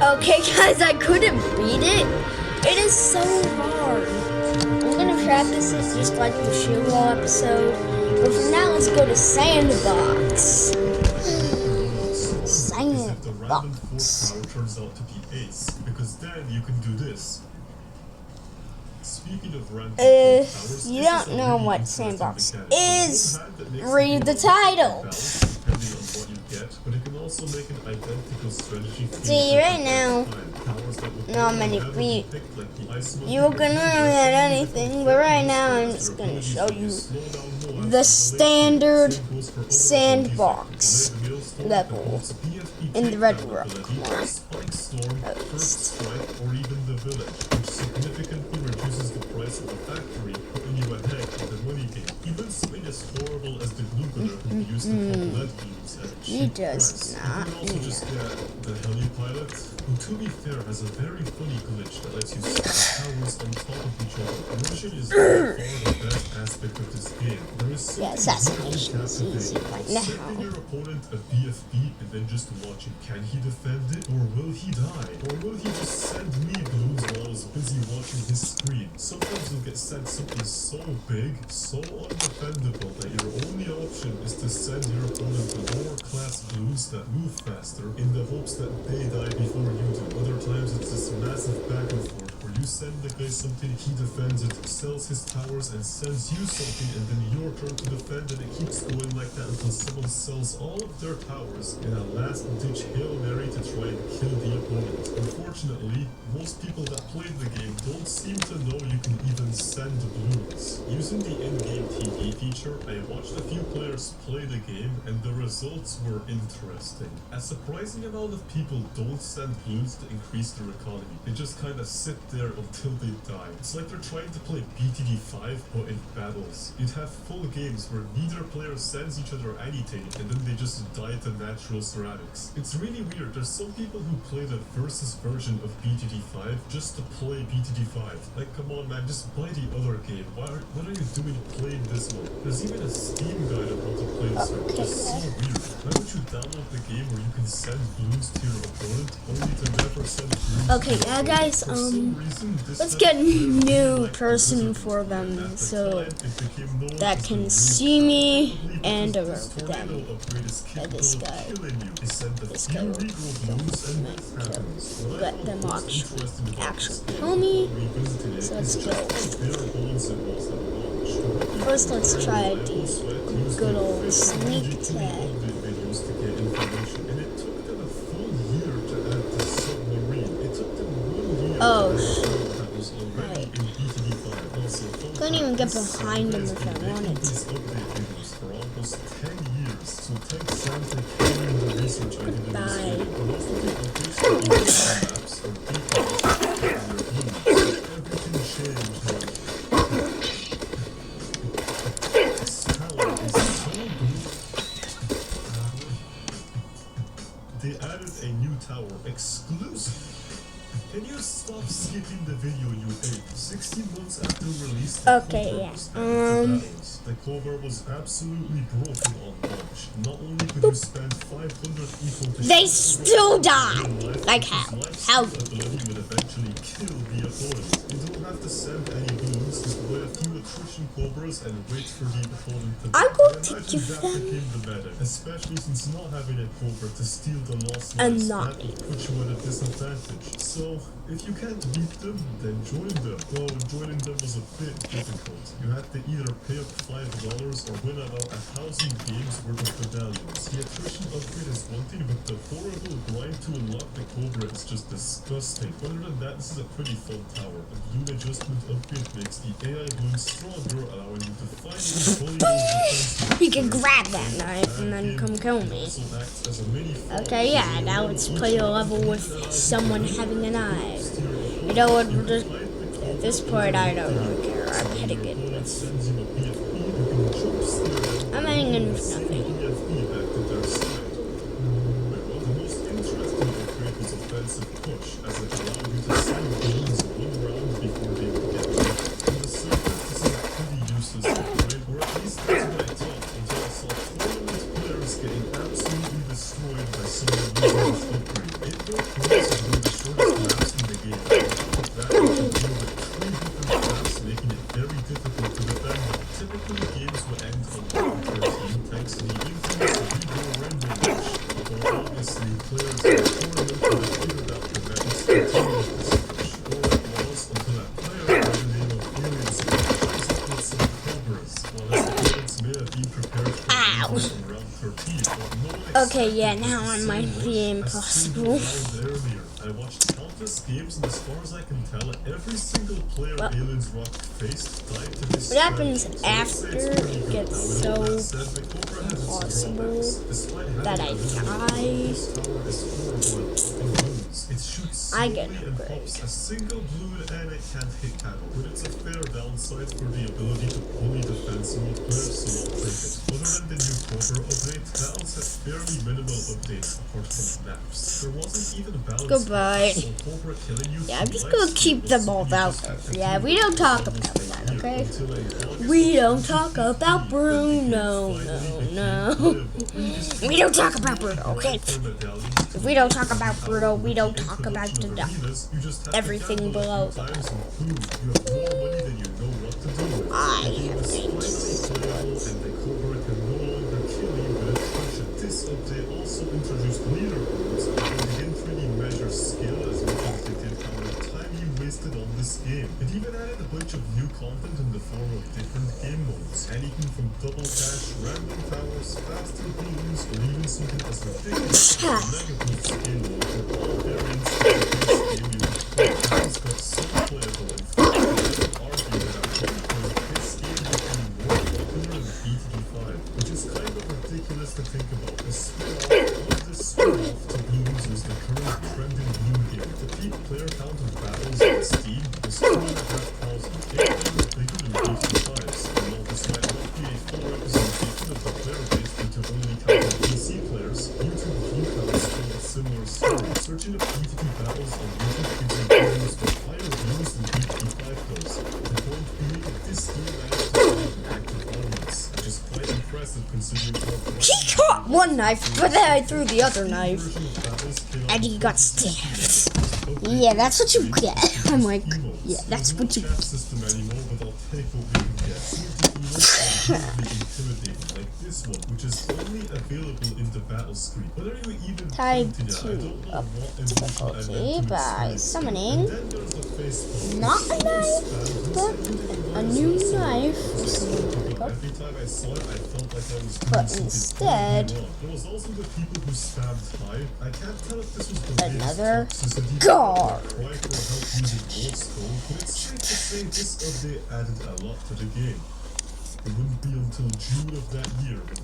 Okay, guys, I couldn't beat it. It is so hard. I'm gonna practice it just like the Sugar Wall episode. But for now, let's go to Sandbox. Sandbox. Turns out to be ace, because then you can do this. Speaking of random powers, You don't know what Sandbox is, read the title. Depending on what you get, but it can also make an identical strategy. See, right now, not many people. You're gonna learn at anything, but right now I'm just gonna show you the standard Sandbox level in the Red Rock one. Or even the village, which significantly reduces the price of the factory, putting you ahead of the money game. Even something as horrible as the glue gunner could be used to pump lead beams at a cheap price. You can also just get the helipilot, who to be fair has a very funny glitch that lets you stack towers on top of each other. Motion is by far the best aspect of this game. There is something assassination is easy right now. Sending your opponent a BFB and then just watching. Can he defend it, or will he die? Or will he just send me balloons while I was busy watching his screen? Sometimes you'll get sent something so big, so undefendable, that your only option is to send your opponent the lower class balloons that move faster in the hopes that they die before you do. Other times it's this massive back and forth where you send the guy something, he defends it, sells his towers and sends you something, and then your turn to defend, and it keeps going like that until someone sells all of their towers in a last ditch Hail Mary to try and kill the opponent. Unfortunately, most people that played the game don't seem to know you can even send balloons. Using the in-game TV feature, I watched a few players play the game, and the results were interesting. A surprising amount of people don't send balloons to increase their economy. They just kind of sit there until they die. It's like they're trying to play BTD5 but in battles. You'd have full games where neither player sends each other anything, and then they just die to natural ceramics. It's really weird. There's some people who play the versus version of BTD5 just to play BTD5. Like, come on man, just buy the other game. What are you doing playing this one? There's even a Steam guide on how to play this one. It's so weird. Why would you download the game where you can send balloons to your opponent only to never send balloons? Okay, yeah, guys, let's get a new person for them so that can see me and them. This guy will let them actually kill me. So let's go. First, let's try the good old sneak tag. Oh, right. Couldn't even get behind him if I wanted to. Bye. They added a new tower exclusively. Can you stop skipping the video you ate? 16 months after release, the cover was absolutely broken on launch. Not only could you spend 500 equal to they still die. Like how? How? Ability would eventually kill the opponent. You don't have to send any balloons, just buy a few attrition cobras and wait for the opponent to die. I'm going to give them became the meta, especially since not having a cobra to steal the lost a lives, nine. that would put you at a disadvantage. So, if you can't beat them, then join them. Though joining them was a bit difficult. You had to either pay up $5 or win about 1,000 games worth of medallions. The attrition upgrade is one thing, but the horrible grind to unlock the Cobra is just disgusting. Other than that, this is a pretty fun tower. A balloon adjustment upgrade makes the AI balloon stronger, allowing you to finally fully use You can grab that knife and then come kill me. Okay, yeah, now let's play a level with someone having a knife. You know what, at this point I don't really care. I'm heading in with... I'm heading in with nothing. shortest maps in the game. On top of that, you can deal with 3 different maps, making it very difficult to defend them. Typically, games will end on round 13 thanks to the infamous Regal Rainbow Rush. Although obviously, players in the tournament would have figured out the methods to deal with this rush. Or it was until that player by the name of Aliens shows up with some cobras, while his opponents may have been prepared for Rainbow on round 13, but no one Okay, yeah, expected now it might be impossible. I watched countless games, and as far as I can tell, every single player Aliens Rock faced died to this. What happens after it gets so possible that I die? I get upgrades. A single balloon and it can't hit cattle, but it's a fair downside for the ability to fully defend small players, so I'll take it. Other than the new Cobra update, battles had fairly minimal updates apart from maps. There wasn't even a balance. Goodbye. So Cobra killing you Yeah, I'm just gonna keep them all out there. Yeah, we don't talk about that, okay? We don't talk about Bruno, no. We don't talk about Bruno, okay? If we don't talk about Bruno, we don't talk about everything below that. I have things. This update also introduced leaderboards, and they didn't really measure skill as much as they did how much time you wasted on this game. It even added a bunch of new content in the form of different game modes, anything from double dash, random towers, faster balloons, or even something as ridiculous as a mega boost skill mode for all variants of the base game you would play. This got so playable and fun that I would argue that at one point this game became more popular than BTD5, which is kind of ridiculous to think about. A spin-off of this spin-off to Bloons was the current trending Bloon game. The peak player count of battles on Steam was 2,500, 800 bigger than BTD5's, and while this might not be a full representation of the player base due to only counting PC players, YouTube view counts told a similar story. Searching up BTD battles on YouTube gives you videos with higher views than BTD5 does. The point being, this still managed to find an active audience, which is quite impressive considering how He caught one knife, but then I threw the other knife, and he got stabbed. Yeah, that's what you get. I'm like, yeah, that's what you get. This one, which is only available in the battle screen. Whether you even Tied to up difficulty by summoning not a knife, but a new knife for someone to pick up. But instead, there was also the people who stabbed high. I can't tell if this was the another guard. But it's safe to say this update added a lot to the game. It wouldn't be until June of that year when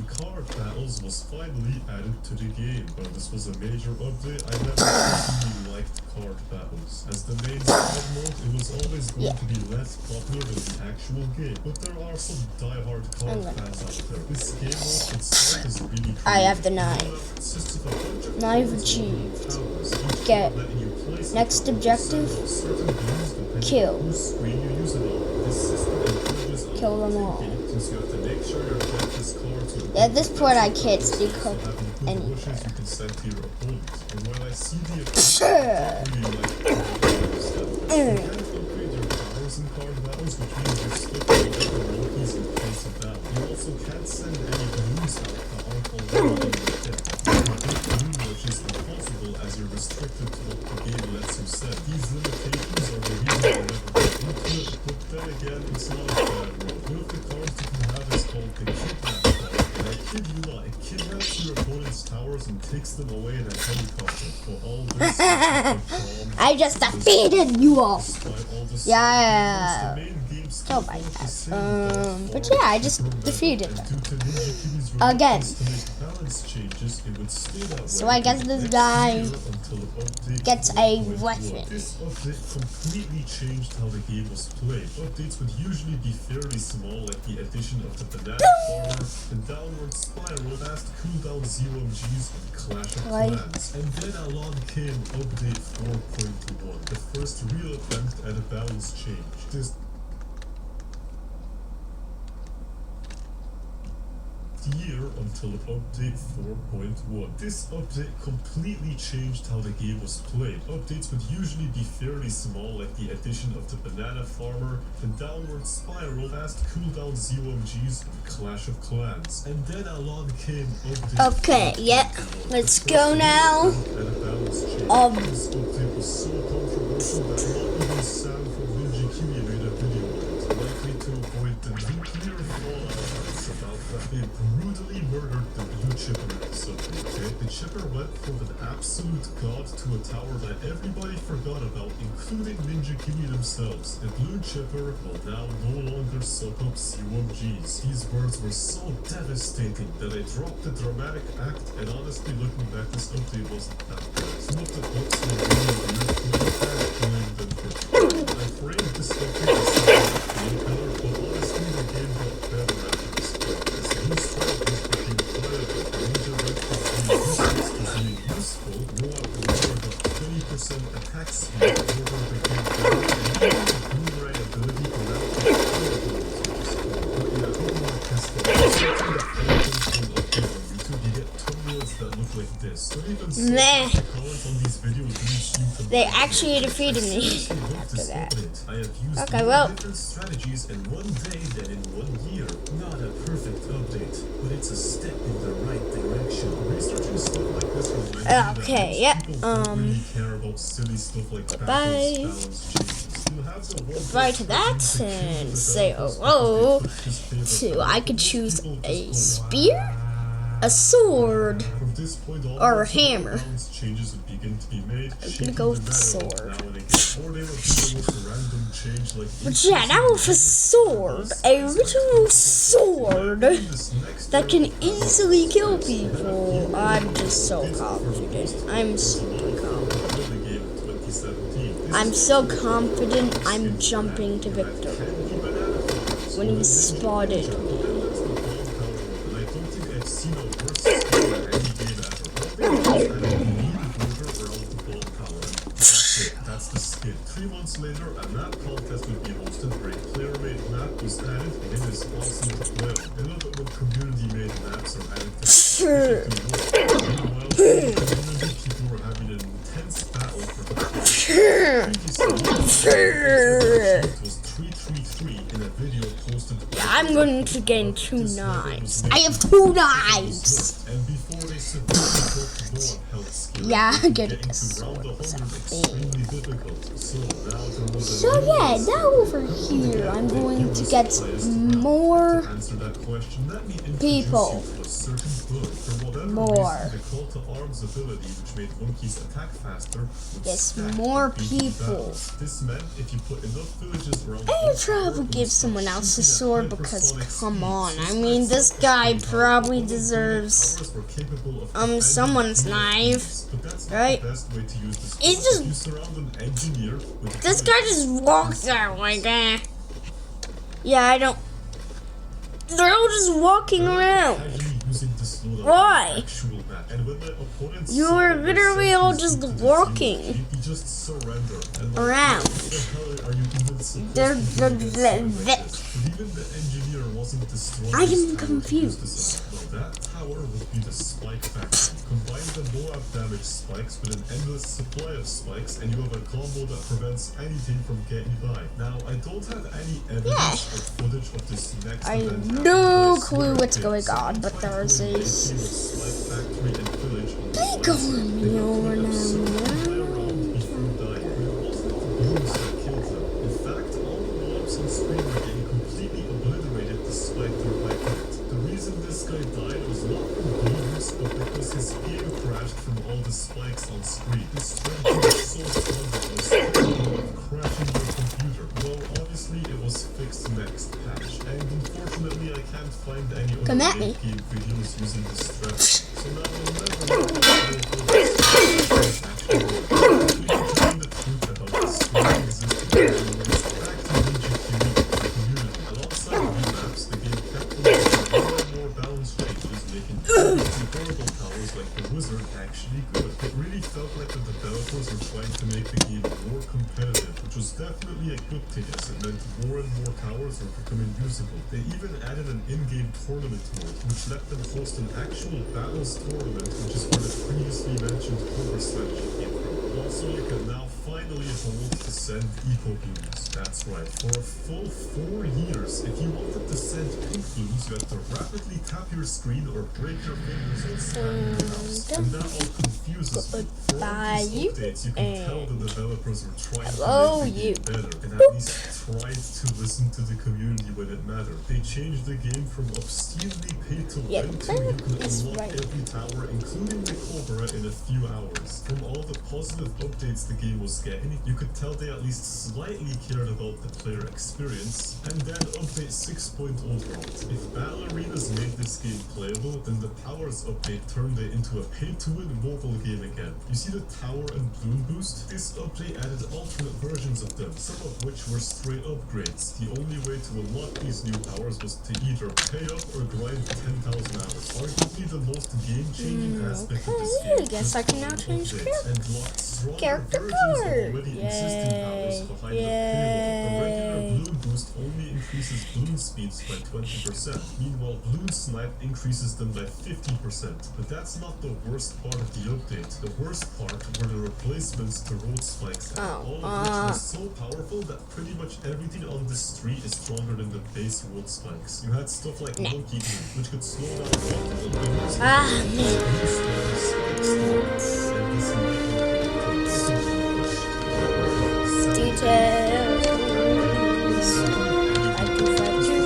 card battles was finally added to the game. While this was a major update, I never personally liked card battles. As the main side mode, it was always going to be less popular than the actual game. But there are some die-hard card fans out there. This game mode itself is really cool. I have the knife. Knife achieved. Get next objective. Kill. Kill them all. At this point, I can't stick up anywhere. As you're restricted to what the game lets you set. These limitations are the reason I never got into it, but then again, it's not a bad road. One of the cards you can have is called the Kidnap card, and I kid you not, it kidnaps your opponent's towers and takes them away in a helicopter. For all this, I just defeated you all. Yeah. Oh my god. But yeah, I just defeated them. Again. So I guess this guy gets a weapon. This update completely changed how the game was played. Updates would usually be fairly small, like the addition of the banana farmer, the downward spiral, fast cooldown ZOMGs, and Clash of Clans. And then along came update 4.1, the first real attempt at a balance change. next year until update 4.1. This update completely changed how the game was played. Updates would usually be fairly small, like the addition of the banana farmer, the downward spiral, fast cooldown ZOMGs, and Clash of Clans. And then along came update. Okay, yeah. Let's go now. This update was so controversial that not even Sam from Ninja Kiwi made a video on it, likely to avoid the nuclear fallout about that they brutally murdered the blue chipper in the subway. Okay? The chipper went from an absolute god to a tower that everybody forgot about, including Ninja Kiwi themselves. The blue chipper will now no longer suck up COMGs. These words were so devastating that I dropped the dramatic act, and honestly looking back, this update wasn't that bad. Some of the bugs were really weird, but I had blamed them for I framed this update as something color, but honestly the game got better after this point. As blue stripe was became viable, Ninja Red was being useful, Moab Warrior got 20% attack speed, Warrior became better, and the boomerang ability to now take fireballs. But yeah, Pokemon test that. You get thumbnails that look like this. Don't even see the comments on these videos They actually defeated me after that. I have used Okay, well. different strategies in one day than in 1 year. Not a perfect update, but it's a step in the right direction. Researching stuff like this reminds me Okay, that yeah. people don't really care about silly stuff like Bye. balance changes. You have the one Bye to that and say hello to I could choose a spear, a sword, From this point on, or a hammer. changes would begin to be made. I'm gonna go with the sword. Now and again. Or they would be the most random change like But yeah, that was a sword, a literal sword that can easily kill people. I'm just so confident. I'm super confident. I'm so confident I'm jumping to victory when he spotted me. That's the skit. 3 months later, a map contest would be hosted where a player-made map was added and it is awesome to play on. I love it when community-made maps are added to Meanwhile, in the community, people were having an intense battle for the it was 333 in a video posted. Yeah, I'm going to gain 2 knives. I have 2 knives! And before they severely dropped more health skill, Yeah, getting getting a to round sword the was a 100 thing. extremely difficult. So now there was a So yeah, now over here, I'm going to get more to answer that question. Let me introduce people. you to a certain bug. For whatever More. reason, the call to arms ability, which made monkeys attack faster, would Yes, stack more and beat people. battles. This meant if you put enough villages around I would the probably give someone else a sword because, come on, I mean, this guy probably deserves, someone's knife, right? It's just, this guy just walks out like that. Yeah, I don't, they're all just walking around. Why? You're literally all just walking around. I am confused. That tower would be the spike factory. Combine the Moab damage spikes with an endless supply of spikes, and you have a combo that prevents anything from getting by. Now, I don't have any evidence or footage of this next I event. have no clue what's going on, but there's a spike factory and village on They calling me over now. In fact, all the mobs on screen were getting completely obliterated despite their high count. The reason this guy died was not from bonus, but because his game crashed from all the spikes on screen. This strategy was so strong that it was capable of crashing your computer. Well, obviously it was fixed next patch, and unfortunately I can't find any Come other at me. game videos using this strategy. So now we'll never know how this actually works. We can find the truth about the screen existing back to Ninja Kiwi community. Alongside new maps, the game kept more and more balance changes, making horrible powers like the wizard actually good. It really felt like the developers were trying to make the game more competitive, which was definitely a good thing as it meant more and more towers were becoming usable. They even added an in-game tournament mode, which let them host an actual battles tournament, which is where the previously mentioned Cobra strategy came from. Also, you can now finally hold to send eco blooms. That's right, for a full 4 years, if you wanted to send pink blooms, you had to rapidly tap your screen or break your fingers on slamming the mouse. And that all confuses me. For all these updates, you can tell the developers were trying to make the game better, and at least tried to listen to the community when it mattered. They changed the game from obscenely pay to win to you can unlock every tower, including the Cobra, in a few hours. From all the positive updates the game was getting, you could tell they at least slightly cared about the player experience. And then update 6.0 dropped. If Battle Arenas made this game playable, then the Towers update turned it into a pay-to-win mobile game again. You see the Tower and Bloom Boost? This update added alternate versions of them, some of which were straight upgrades. The only way to unlock these new powers was to either pay up or grind 10,000 hours. Arguably the most game-changing aspect of this game. I guess I can now change character color. Behind the payload. The regular Bloom Boost only increases balloon speeds by 20%. Meanwhile, Balloon Snipe increases them by 50%. But that's not the worst part of the update. The worst part were the replacements to road spikes, all of which were so powerful that pretty much everything on the street is stronger than the base road spikes. You had stuff like Monkey Glue, which could slow down multiple buildings. Details. I prefer to.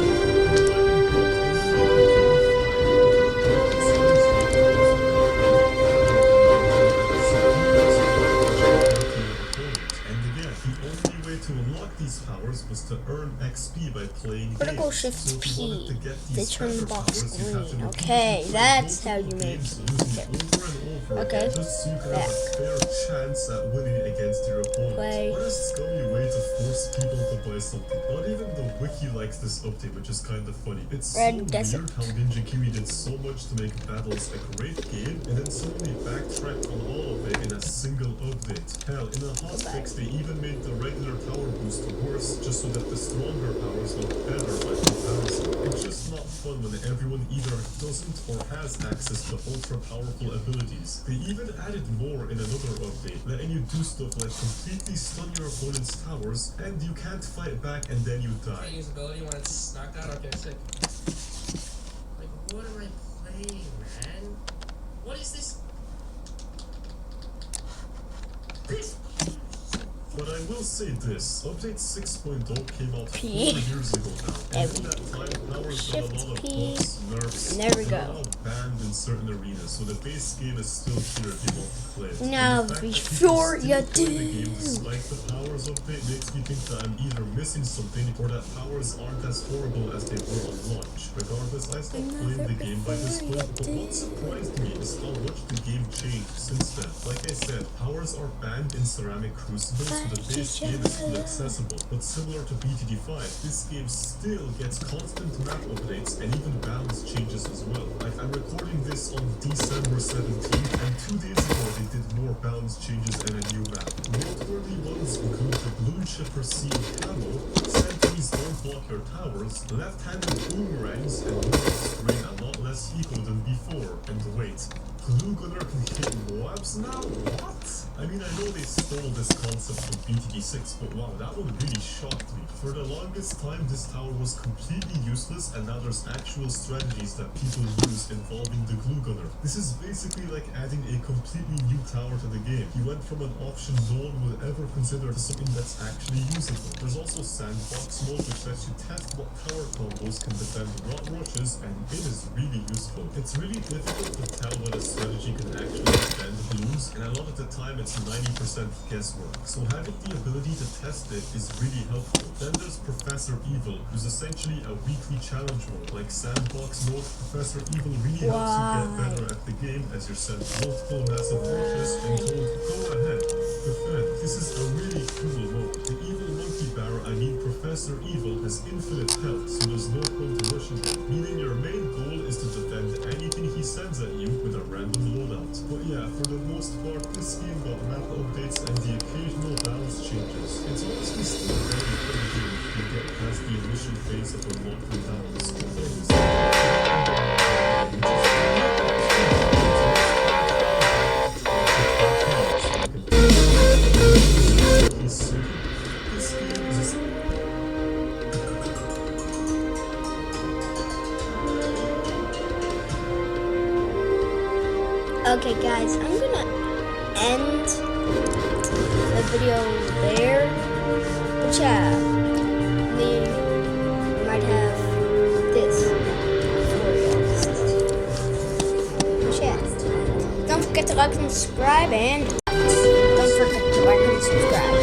And again, the only way to unlock these powers was to earn XP by playing Critical games. shift So if you P. wanted to get They these turn the better box powers, you had to green. repeatedly Okay, play that's how you multiple make games, it. using it over and over Okay, again, just so you could have a fair chance at winning against your opponent. What a scummy way to force people to buy something. Not even the wiki likes this update, which is kind of funny. It's so weird how Ninja Kiwi did so much to make Battles a great game, and then suddenly backtracked on all of it in a single update. Hell, in a hotfix, they even made the regular power boost worse, just so that the stronger powers look better by comparison. It's just not fun when everyone either doesn't or has access to ultra powerful abilities. They even added more in another update, letting you do stuff like completely stun your opponent's towers, and you can't fight back and then you die. Can't use ability when it's knocked out? Okay, sick. Like, what am I playing, man? What is this? But I will say this, Update 6.0 came out 4 years ago now, and in that time, powers got a lot of buffs, nerfs, and are now banned in certain arenas, so the base game is still here if you want to play it. Now be sure you do. The game despite the powers update makes me think that I'm either missing something or that powers aren't as horrible as they were on launch. Regardless, I stopped playing the game by this point, but what surprised me is how much the game changed since then. Like I said, powers are banned in Ceramic Crucible, so the base game is still accessible, but similar to BTD5, this game still gets constant map updates and even balance changes as well. Like, I'm recording this on December 17th, and 2 days ago they did more balance changes and a new map. Noteworthy ones include the Bloom Chipper Sea Camo, sentries don't block your towers, left-handed boomerangs, and moves drain a lot less eco than before. And wait, Glue Gunner can hit Moabs now? What? I mean, I know they stole this concept from BTD6, but wow, that one really shocked me. For the longest time, this tower was completely useless, and now there's actual strategies that people use involving the Glue Gunner. This is basically like adding a completely new tower to the game. You went from an option no one would ever consider to something that's actually usable. There's also Sandbox mode, which lets you test what tower combos can defend rot rushes, and it is really useful. It's really difficult to tell what a strategy can actually defend blooms, and a lot of the time it's 90% guesswork, so having the ability to test it is really helpful. Then there's Professor Evil, who's essentially a weekly challenge mode. Like Sandbox mode, Professor Evil really helps you get better at the game as you're sent multiple massive rushes and told, go ahead, defend. This is a really cool mode. The Evil Monkey Barra I mean Professor Evil has infinite health, so there's no point to rushing him, meaning your main goal is to defend anything he sends at you with a random loadout. But yeah, for the most part, this game got map updates and the occasional balance changes. It's honestly still a very fun game if you get past the initial phase of unlocking balance. Okay, guys, I'm gonna end the video there. But yeah, we might have this for you. But yeah, don't forget to like and subscribe, and don't forget to like and subscribe.